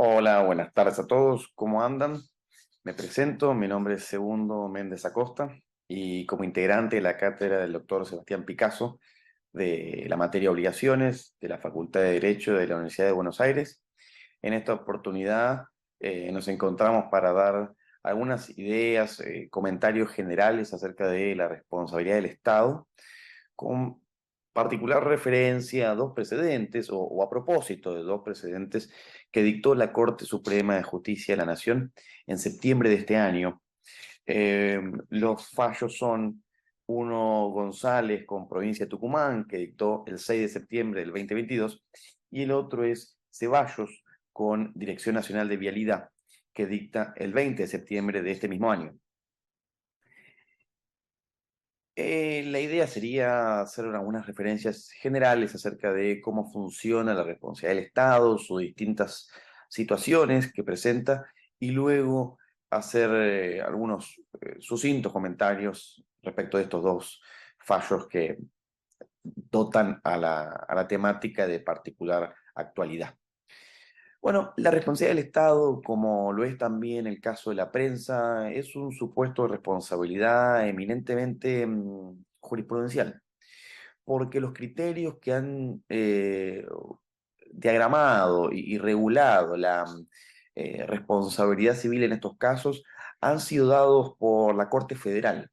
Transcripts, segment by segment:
Hola, buenas tardes a todos. ¿Cómo andan? Me presento, mi nombre es Segundo Méndez Acosta y como integrante de la cátedra del doctor Sebastián Picasso de la materia Obligaciones de la Facultad de Derecho de la Universidad de Buenos Aires, en esta oportunidad nos encontramos para dar algunas ideas, comentarios generales acerca de la responsabilidad del Estado con particular referencia a dos precedentes o a propósito de dos precedentes que dictó la Corte Suprema de Justicia de la Nación en septiembre de este año. Los fallos son uno González con provincia de Tucumán, que dictó el 6 de septiembre del 2022, y el otro es Ceballos con Dirección Nacional de Vialidad, que dicta el 20 de septiembre de este mismo año. La idea sería hacer algunas referencias generales acerca de cómo funciona la responsabilidad del Estado, sus distintas situaciones que presenta, y luego hacer algunos sucintos comentarios respecto de estos dos fallos que dotan a la temática de particular actualidad. Bueno, la responsabilidad del Estado, como lo es también el caso de la prensa, es un supuesto de responsabilidad eminentemente jurisprudencial, porque los criterios que han diagramado y regulado la responsabilidad civil en estos casos han sido dados por la Corte Federal.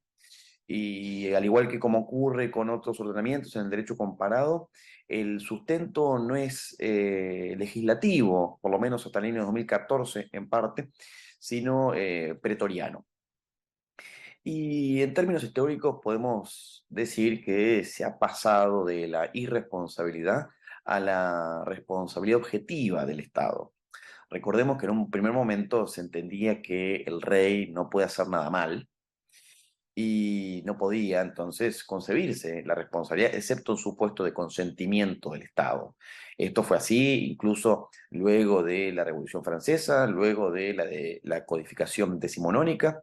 Y al igual que como ocurre con otros ordenamientos en el derecho comparado, el sustento no es legislativo, por lo menos hasta el año 2014 en parte, sino pretoriano. Y en términos teóricos podemos decir que se ha pasado de la irresponsabilidad a la responsabilidad objetiva del Estado. Recordemos que en un primer momento se entendía que el rey no puede hacer nada mal, y no podía entonces concebirse la responsabilidad, excepto un supuesto de consentimiento del Estado. Esto fue así incluso luego de la Revolución Francesa, luego de la codificación decimonónica,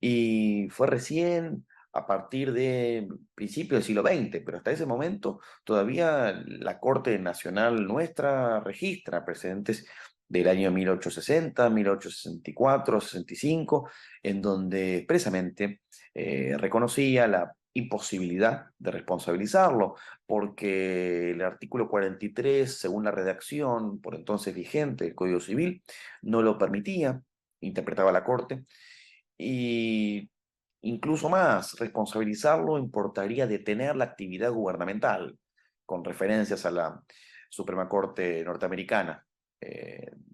y fue recién a partir de principios del siglo XX, pero hasta ese momento todavía la Corte Nacional nuestra registra precedentes del año 1860, 1864, 65, en donde expresamente reconocía la imposibilidad de responsabilizarlo, porque el artículo 43, según la redacción por entonces vigente del Código Civil, no lo permitía, interpretaba la Corte, y incluso más, responsabilizarlo importaría detener la actividad gubernamental, con referencias a la Suprema Corte norteamericana,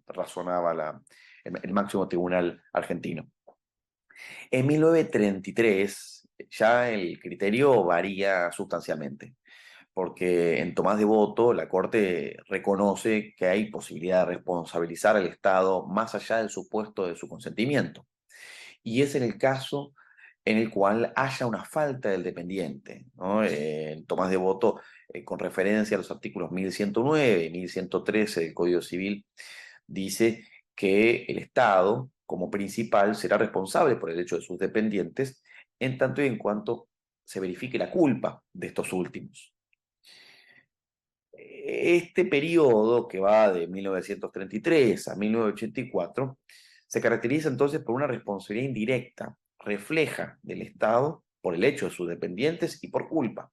razonaba el máximo tribunal argentino. En 1933 ya el criterio varía sustancialmente, porque en Tomás de Voto la Corte reconoce que hay posibilidad de responsabilizar al Estado más allá del supuesto de su consentimiento. Y es en el caso en el cual haya una falta del dependiente, ¿no? En Tomás de Voto, con referencia a los artículos 1109 y 1113 del Código Civil, dice que el Estado, como principal, será responsable por el hecho de sus dependientes, en tanto y en cuanto se verifique la culpa de estos últimos. Este periodo, que va de 1933 a 1984, se caracteriza entonces por una responsabilidad indirecta, refleja del Estado por el hecho de sus dependientes y por culpa.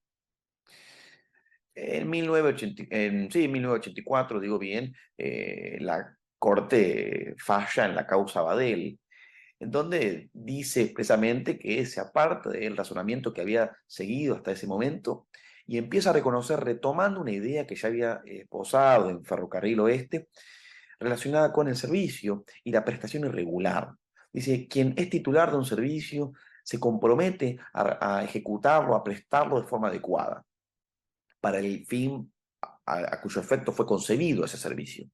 En 1980, sí, en 1984, digo bien, la Corte falla en la causa Badel, en donde dice expresamente que se aparta del razonamiento que había seguido hasta ese momento y empieza a reconocer, retomando una idea que ya había posado en Ferrocarril Oeste, relacionada con el servicio y la prestación irregular. Dice, quien es titular de un servicio se compromete a ejecutarlo, a prestarlo de forma adecuada, para el fin a cuyo efecto fue concebido ese servicio.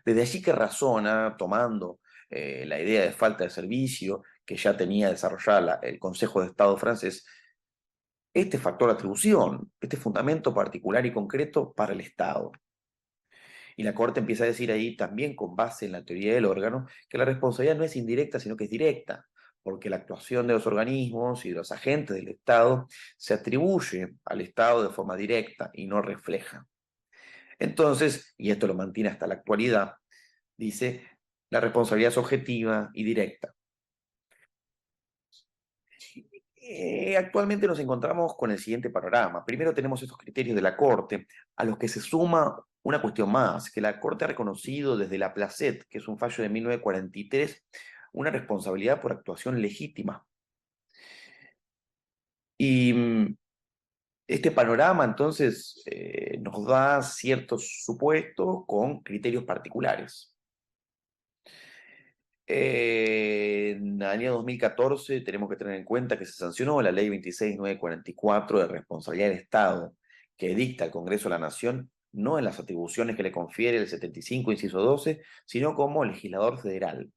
Desde allí que razona, tomando la idea de falta de servicio que ya tenía desarrollada el Consejo de Estado francés, este factor de atribución, este fundamento particular y concreto para el Estado. Y la Corte empieza a decir ahí, también con base en la teoría del órgano, que la responsabilidad no es indirecta, sino que es directa, porque la actuación de los organismos y de los agentes del Estado se atribuye al Estado de forma directa y no refleja. Entonces, y esto lo mantiene hasta la actualidad, Dice, la responsabilidad es objetiva y directa. Actualmente nos encontramos con el siguiente panorama. Primero tenemos estos criterios de la Corte, a los que se suma una cuestión más, que la Corte ha reconocido desde la Placet, que es un fallo de 1943, una responsabilidad por actuación legítima. Y este panorama entonces nos da ciertos supuestos con criterios particulares. En el año 2014 tenemos que tener en cuenta que se sancionó la ley 26.944 de responsabilidad del Estado, que dicta al Congreso de la Nación no en las atribuciones que le confiere el 75, inciso 12, sino como legislador federal.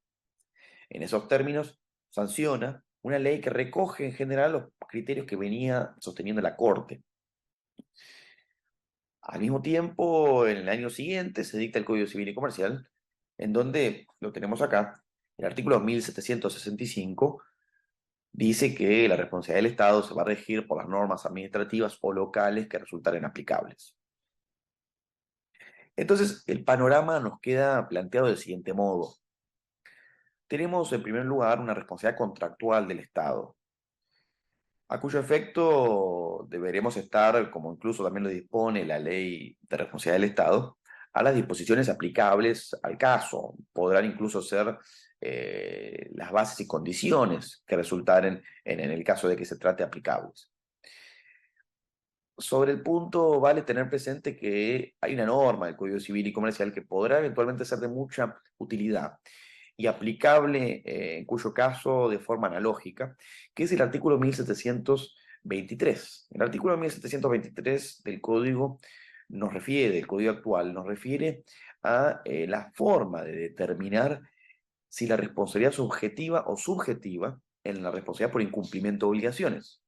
En esos términos, sanciona una ley que recoge en general los criterios que venía sosteniendo la Corte. Al mismo tiempo, en el año siguiente se dicta el Código Civil y Comercial, en donde, lo tenemos acá, el artículo 1765 dice que la responsabilidad del Estado se va a regir por las normas administrativas o locales que resultaren aplicables. Entonces, el panorama nos queda planteado del siguiente modo. Tenemos, en primer lugar, una responsabilidad contractual del Estado, a cuyo efecto deberemos estar, como incluso también lo dispone la Ley de Responsabilidad del Estado, a las disposiciones aplicables al caso. Podrán incluso ser las bases y condiciones que resultaren en el caso de que se trate aplicables. Sobre el punto, vale tener presente que hay una norma del Código Civil y Comercial que podrá eventualmente ser de mucha utilidad y aplicable, en cuyo caso de forma analógica, que es el artículo 1723. El artículo 1723 del Código nos refiere, del Código actual, nos refiere a la forma de determinar si la responsabilidad es objetiva o subjetiva en la responsabilidad por incumplimiento de obligaciones,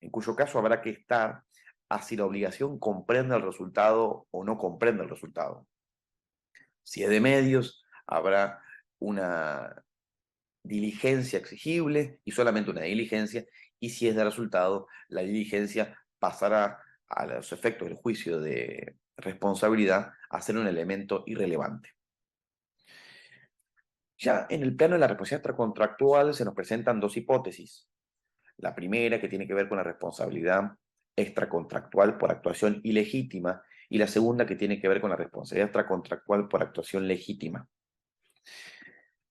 en cuyo caso habrá que estar a si la obligación comprende el resultado o no comprende el resultado. Si es de medios, habrá una diligencia exigible y solamente una diligencia, y si es de resultado, la diligencia pasará a los efectos del juicio de responsabilidad a ser un elemento irrelevante. Ya en el plano de la responsabilidad extracontractual se nos presentan dos hipótesis. La primera, que tiene que ver con la responsabilidad extracontractual por actuación ilegítima, y la segunda, que tiene que ver con la responsabilidad extracontractual por actuación legítima.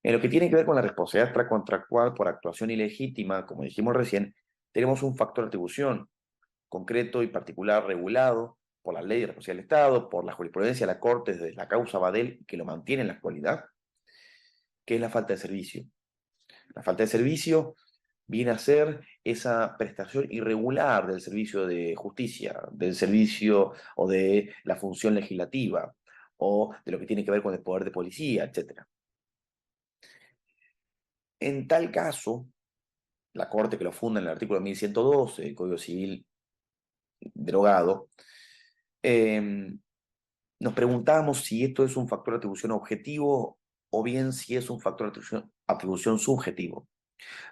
En lo que tiene que ver con la responsabilidad extracontractual por actuación ilegítima, como dijimos recién, tenemos un factor de atribución concreto y particular regulado por la Ley de Responsabilidad del Estado, por la jurisprudencia de la Corte desde la causa Badel, que lo mantiene en la actualidad, que es la falta de servicio. La falta de servicio viene a ser esa prestación irregular del servicio de justicia, del servicio o de la función legislativa, o de lo que tiene que ver con el poder de policía, etc. En tal caso, la Corte, que lo funda en el artículo 1112 del Código Civil derogado, eh, nos preguntamos si esto es un factor de atribución objetivo o bien si es un factor de atribución subjetivo.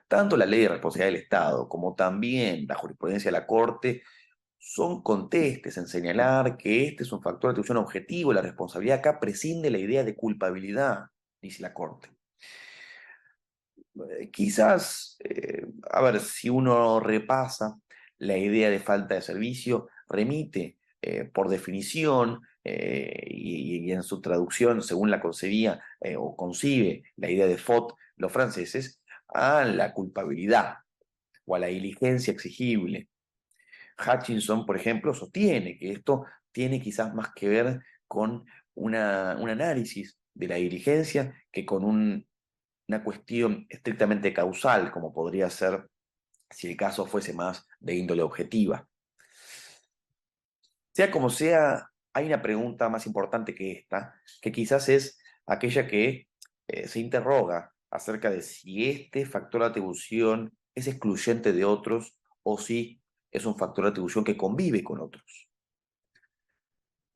Tanto la Ley de Responsabilidad del Estado como también la jurisprudencia de la Corte son contestes en señalar que este es un factor de atribución objetivo. La responsabilidad acá prescinde la idea de culpabilidad, dice la Corte. Quizás, a ver, si uno repasa la idea de falta de servicio, remite por definición y en su traducción, según la concebía o concibe la idea de Fott, los franceses, a la culpabilidad o a la diligencia exigible. Hutchinson, por ejemplo, sostiene que esto tiene quizás más que ver con un análisis de la diligencia que con una cuestión estrictamente causal, como podría ser si el caso fuese más de índole objetiva. Sea como sea, hay una pregunta más importante que esta, que quizás es aquella que se interroga acerca de si este factor de atribución es excluyente de otros o si es un factor de atribución que convive con otros.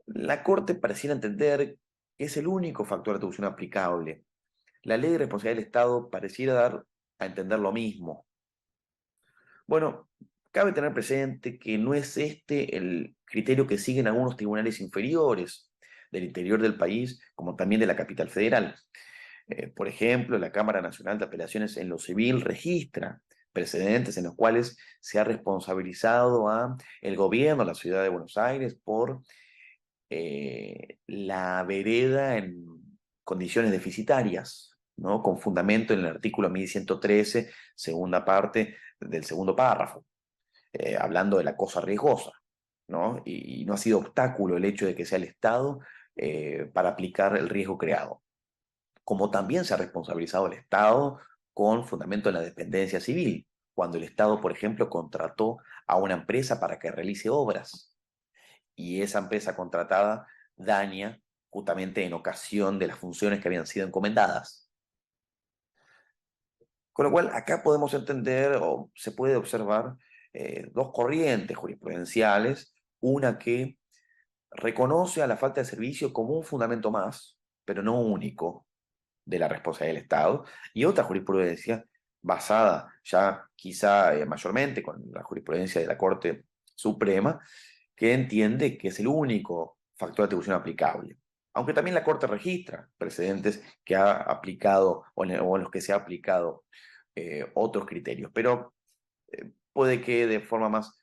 La Corte pareciera entender que es el único factor de atribución aplicable. La Ley de Responsabilidad del Estado pareciera dar a entender lo mismo. Bueno, cabe tener presente que no es este el criterio que siguen algunos tribunales inferiores. del interior del país como también de la capital federal. Por ejemplo, la Cámara Nacional de Apelaciones en lo Civil registra precedentes en los cuales se ha responsabilizado a el gobierno de la ciudad de Buenos Aires por la vereda en condiciones deficitarias, ¿no? Con fundamento en el artículo 1113, segunda parte del segundo párrafo, hablando de la cosa riesgosa, ¿no? Y no ha sido obstáculo el hecho de que sea el Estado para aplicar el riesgo creado. Como también se ha responsabilizado el Estado con fundamento en la dependencia civil, cuando el Estado, por ejemplo, contrató a una empresa para que realice obras y esa empresa contratada daña justamente en ocasión de las funciones que habían sido encomendadas. Con lo cual, acá podemos entender o se puede observar dos corrientes jurisprudenciales, una que reconoce a la falta de servicio como un fundamento más, pero no único, de la responsabilidad del Estado, y otra jurisprudencia basada ya quizá mayormente con la jurisprudencia de la Corte Suprema, que entiende que es el único factor de atribución aplicable. Aunque también la Corte registra precedentes que ha aplicado o en los que se ha aplicado otros criterios, pero puede que de forma más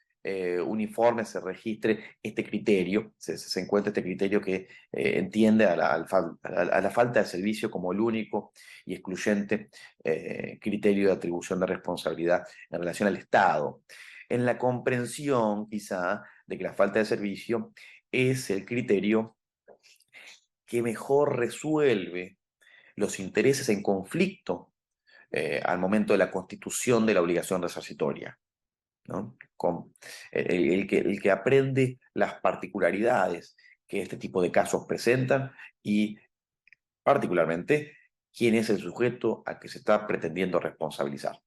uniforme se registre este criterio, se encuentre este criterio que entiende a la falta de servicio como el único y excluyente criterio de atribución de responsabilidad en relación al Estado, en la comprensión quizá de que la falta de servicio es el criterio que mejor resuelve los intereses en conflicto al momento de la constitución de la obligación resarcitoria, ¿no? El que aprende las particularidades que este tipo de casos presentan y particularmente quién es el sujeto al que se está pretendiendo responsabilizar.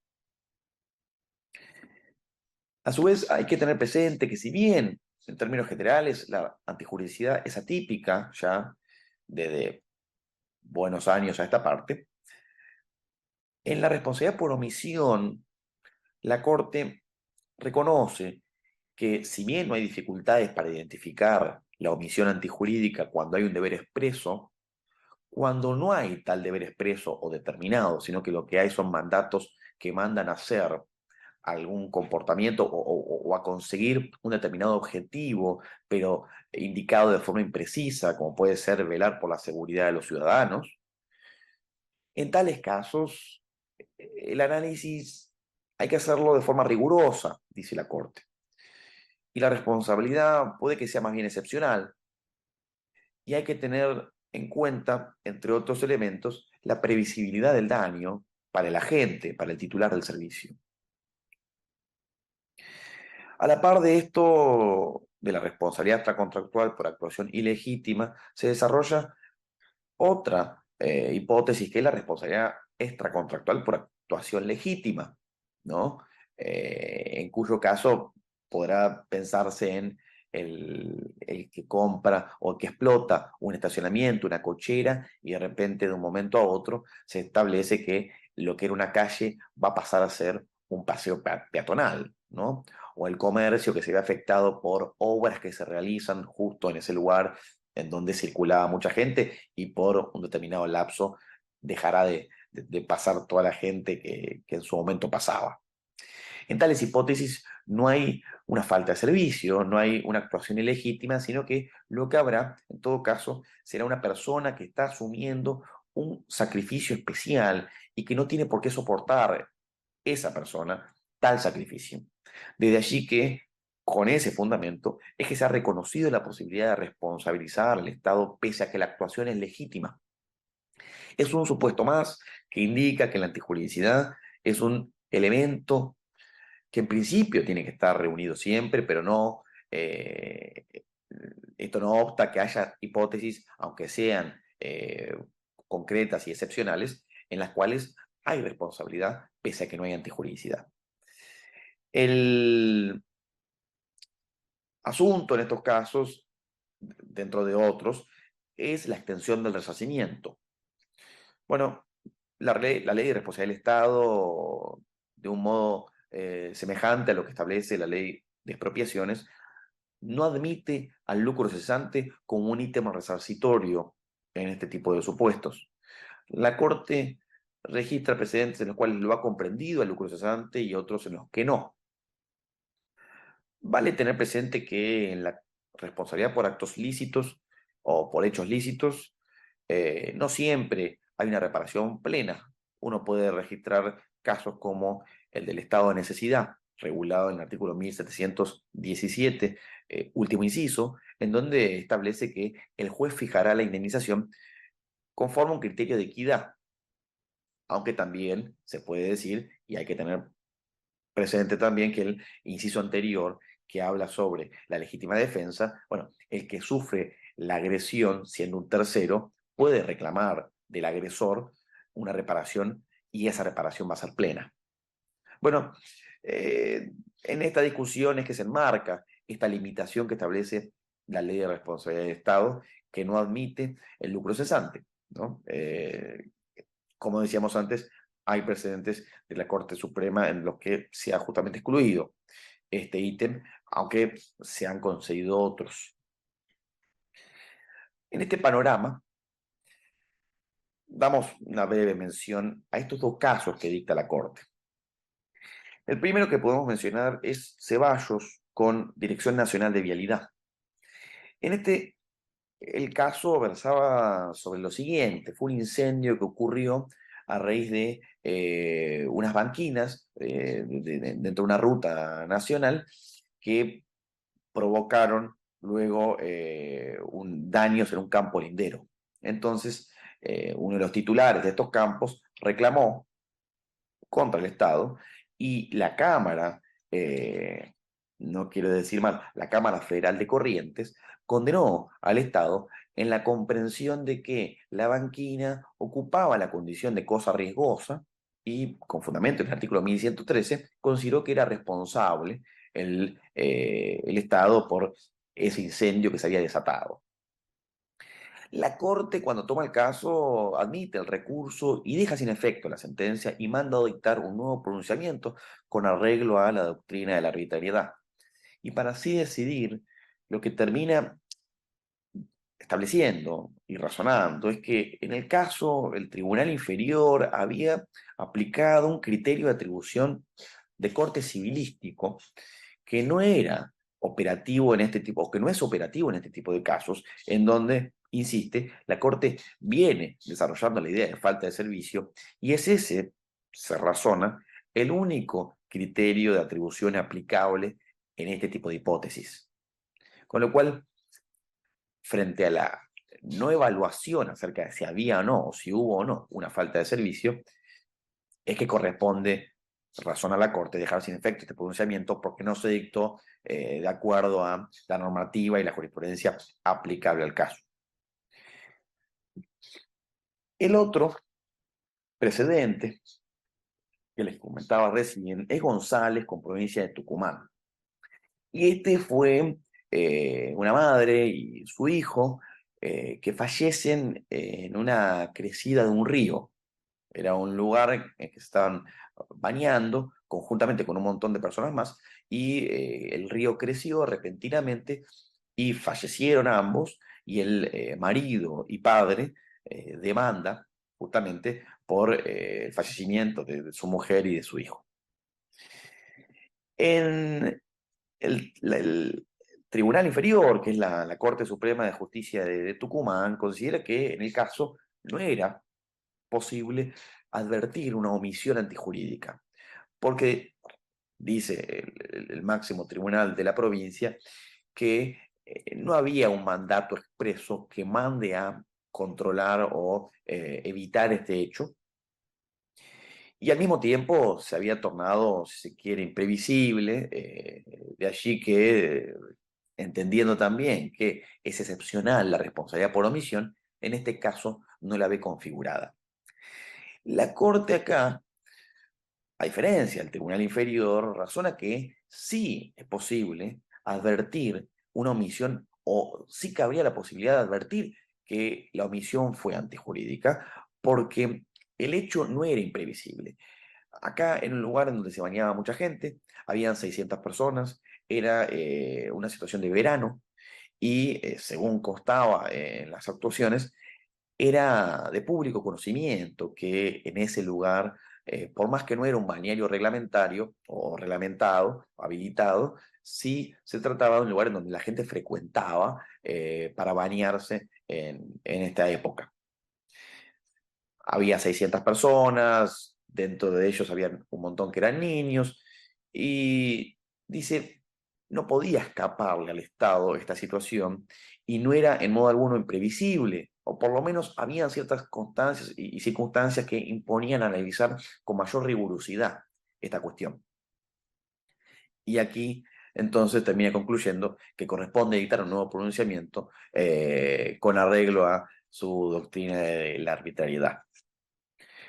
A su vez, hay que tener presente que si bien en términos generales la antijuridicidad es atípica ya desde buenos años a esta parte, en la responsabilidad por omisión, la Corte reconoce que si bien no hay dificultades para identificar la omisión antijurídica cuando hay un deber expreso, cuando no hay tal deber expreso o determinado, sino que lo que hay son mandatos que mandan a hacer algún comportamiento o a conseguir un determinado objetivo, pero indicado de forma imprecisa, como puede ser velar por la seguridad de los ciudadanos, en tales casos el análisis hay que hacerlo de forma rigurosa, dice la Corte. Y la responsabilidad puede que sea más bien excepcional. Y hay que tener en cuenta, entre otros elementos, la previsibilidad del daño para el agente, para el titular del servicio. A la par de esto, de la responsabilidad extracontractual por actuación ilegítima, se desarrolla otra hipótesis que es la responsabilidad extracontractual por actuación legítima, ¿no? En cuyo caso podrá pensarse en el que compra o el que explota un estacionamiento, una cochera, y de repente de un momento a otro se establece que lo que era una calle va a pasar a ser un paseo peatonal, ¿no? O el comercio que se ve afectado por obras que se realizan justo en ese lugar en donde circulaba mucha gente y por un determinado lapso dejará de pasar toda la gente que en su momento pasaba. En tales hipótesis no hay una falta de servicio, no hay una actuación ilegítima, sino que lo que habrá, en todo caso, será una persona que está asumiendo un sacrificio especial y que no tiene por qué soportar esa persona tal sacrificio. Desde allí que, con ese fundamento, es que se ha reconocido la posibilidad de responsabilizar al Estado pese a que la actuación es legítima. Es un supuesto más que indica que la antijuridicidad es un elemento que en principio tiene que estar reunido siempre, pero no, esto no obsta que haya hipótesis, aunque sean concretas y excepcionales, en las cuales hay responsabilidad pese a que no hay antijuridicidad. El asunto en estos casos, dentro de otros, es la extensión del resarcimiento. Bueno, la ley de responsabilidad del Estado, de un modo semejante a lo que establece la ley de expropiaciones, no admite al lucro cesante como un ítem resarcitorio en este tipo de supuestos. La Corte registra precedentes en los cuales lo ha comprendido el lucro cesante y otros en los que no. Vale tener presente que en la responsabilidad por actos lícitos o por hechos lícitos, no siempre hay una reparación plena. Uno puede registrar casos como el del estado de necesidad, regulado en el artículo 1717, último inciso, en donde establece que el juez fijará la indemnización conforme a un criterio de equidad, aunque también se puede decir, y hay que tener presente también, que el inciso anterior, que habla sobre la legítima defensa, bueno, el que sufre la agresión, siendo un tercero, puede reclamar del agresor una reparación y esa reparación va a ser plena. Bueno, en esta discusión es que se enmarca esta limitación que establece la ley de responsabilidad del Estado, que no admite el lucro cesante, ¿no? Como decíamos antes, hay precedentes de la Corte Suprema en los que se ha justamente excluido este ítem, aunque se han concedido otros. En este panorama, damos una breve mención a estos dos casos que dicta la Corte. El primero que podemos mencionar es Ceballos con Dirección Nacional de Vialidad. En este, el caso versaba sobre lo siguiente: fue un incendio que ocurrió a raíz de unas banquinas dentro de una ruta nacional que provocaron luego daños en un campo lindero. Entonces, uno de los titulares de estos campos reclamó contra el Estado y la Cámara, no quiero decir mal, la Cámara Federal de Corrientes condenó al Estado en la comprensión de que la banquina ocupaba la condición de cosa riesgosa y, con fundamento en el artículo 1113, consideró que era responsable el Estado por ese incendio que se había desatado. La Corte, cuando toma el caso, admite el recurso y deja sin efecto la sentencia y manda a dictar un nuevo pronunciamiento con arreglo a la doctrina de la arbitrariedad. Y para así decidir, lo que termina estableciendo y razonando es que en el caso el tribunal inferior había aplicado un criterio de atribución de corte civilístico que no era operativo en este tipo, o que no es operativo en este tipo de casos, en donde, insiste, la Corte viene desarrollando la idea de falta de servicio y es ese, se razona, el único criterio de atribución aplicable en este tipo de hipótesis. Con lo cual, frente a la no evaluación acerca de si había o no, o si hubo o no una falta de servicio, es que corresponde razón a la Corte dejar sin efecto este pronunciamiento porque no se dictó de acuerdo a la normativa y la jurisprudencia aplicable al caso. El otro precedente que les comentaba recién es González con provincia de Tucumán. Y este fue una madre y su hijo que fallecen en una crecida de un río. Era un lugar en que se estaban bañando conjuntamente con un montón de personas más y el río creció repentinamente y fallecieron ambos y el marido y padre demanda justamente por el fallecimiento de su mujer y de su hijo. En el Tribunal Inferior, que es la Corte Suprema de Justicia de Tucumán, considera que en el caso no era posible advertir una omisión antijurídica, porque dice el máximo tribunal de la provincia que no había un mandato expreso que mande a controlar o evitar este hecho, y al mismo tiempo se había tornado, si se quiere, imprevisible, de allí que, entendiendo también que es excepcional la responsabilidad por omisión, en este caso no la ve configurada. La Corte acá, a diferencia del Tribunal Inferior, razona que sí es posible advertir una omisión o sí cabría la posibilidad de advertir que la omisión fue antijurídica porque el hecho no era imprevisible. Acá, en un lugar en donde se bañaba mucha gente, habían 600 personas, era una situación de verano y, según constaba en las actuaciones, era de público conocimiento que en ese lugar, por más que no era un balneario reglamentario o reglamentado, o habilitado, sí se trataba de un lugar en donde la gente frecuentaba para bañarse en esta época. Había 600 personas, dentro de ellos había un montón que eran niños, y dice, no podía escaparle al Estado esta situación, y no era en modo alguno imprevisible, o por lo menos habían ciertas constancias y circunstancias que imponían analizar con mayor rigurosidad esta cuestión. Y aquí entonces termina concluyendo que corresponde dictar un nuevo pronunciamiento con arreglo a su doctrina de la arbitrariedad.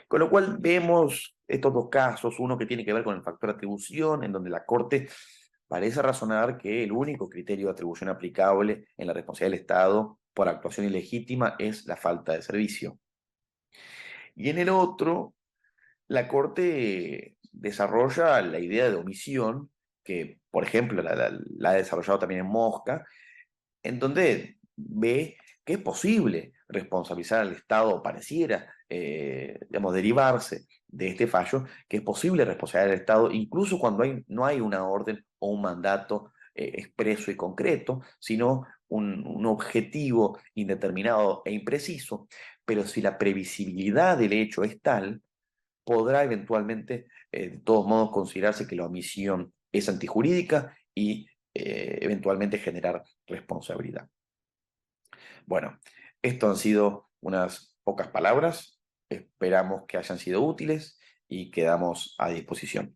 Con lo cual vemos estos dos casos, uno que tiene que ver con el factor atribución, en donde la Corte parece razonar que el único criterio de atribución aplicable en la responsabilidad del Estado por actuación ilegítima es la falta de servicio. Y en el otro, la Corte desarrolla la idea de omisión, que por ejemplo la ha desarrollado también en Mosca, en donde ve que es posible responsabilizar al Estado, pareciera, digamos, derivarse de este fallo, que es posible responsabilizar al Estado incluso cuando no hay una orden o un mandato expreso y concreto, sino un objetivo indeterminado e impreciso, pero si la previsibilidad del hecho es tal, podrá eventualmente, de todos modos, considerarse que la omisión es antijurídica y eventualmente generar responsabilidad. Bueno, esto han sido unas pocas palabras, esperamos que hayan sido útiles y quedamos a disposición.